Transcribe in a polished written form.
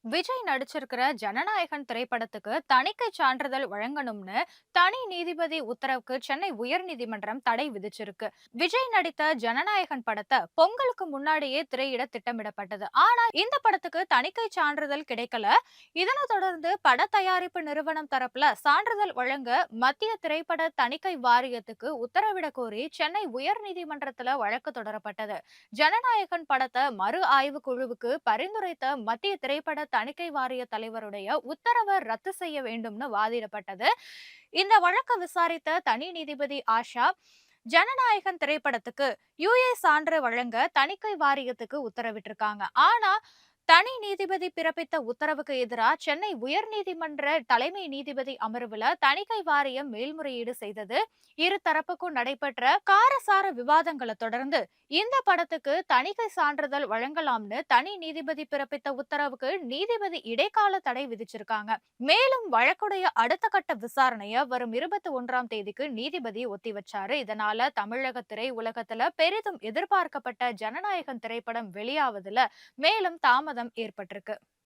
விஜய் நடிச்சிருக்கிற ஜனநாயகன் திரைப்படத்துக்கு தணிக்கை சான்றிதழ் வழங்கணும்னு தனி நீதிபதி உத்தரவுக்கு சென்னை உயர்நீதிமன்றம் தடை விதிச்சிருக்கு. விஜய் நடித்த ஜனநாயகன் படத்தை பொங்கலுக்கு முன்னாடியே திரையிட திட்டமிடப்பட்டது. ஆனா இந்த படத்துக்கு தணிக்கை சான்றிதழ் கிடைக்கல. இதனை தொடர்ந்து பட தயாரிப்பு நிறுவனம் தரப்புல சான்றிதழ் வழங்க மத்திய திரைப்பட தணிக்கை வாரியத்துக்கு உத்தரவிட கோரி சென்னை உயர்நீதிமன்றத்துல வழக்கு தொடரப்பட்டது. ஜனநாயகன் படத்தை மறு ஆய்வு குழுவுக்கு பரிந்துரைத்த மத்திய திரைப்பட தணிக்கை வாரிய தலைவருடைய உத்தரவை ரத்து செய்ய வேண்டும்னு வாதிடப்பட்டது. இந்த வழக்கை விசாரித்த தனி நீதிபதி ஆஷா ஜனநாயகன் திரைப்படத்துக்கு யுஏ சான்று வழங்க தணிக்கை வாரியத்துக்கு உத்தரவிட்டிருக்காங்க. ஆனா தனி நீதிபதி பிறப்பித்த உத்தரவுக்கு எதிராக சென்னை உயர்நீதிமன்ற தலைமை நீதிபதி அமர்வுல தணிக்கை வாரியம் மேல்முறையீடு செய்தது. இரு தரப்புக்கும் நடைபெற்ற காரசார விவாதங்களை தொடர்ந்து இந்த படத்துக்கு தணிக்கை சான்றிதழ் வழங்கலாம்னு தனி நீதிபதி பிறப்பித்த உத்தரவுக்கு நீதிபதி இடைக்கால தடை விதிச்சிருக்காங்க. மேலும் வழக்குடைய அடுத்த கட்ட விசாரணைய வரும் 21ஆம் தேதிக்கு நீதிபதி ஒத்தி வச்சாரு. இதனால தமிழக திரை உலகத்துல பெரிதும் எதிர்பார்க்கப்பட்ட ஜனநாயகன் திரைப்படம் வெளியாவதுல மேலும் தாமதம் ஏற்பட்டிருக்கு.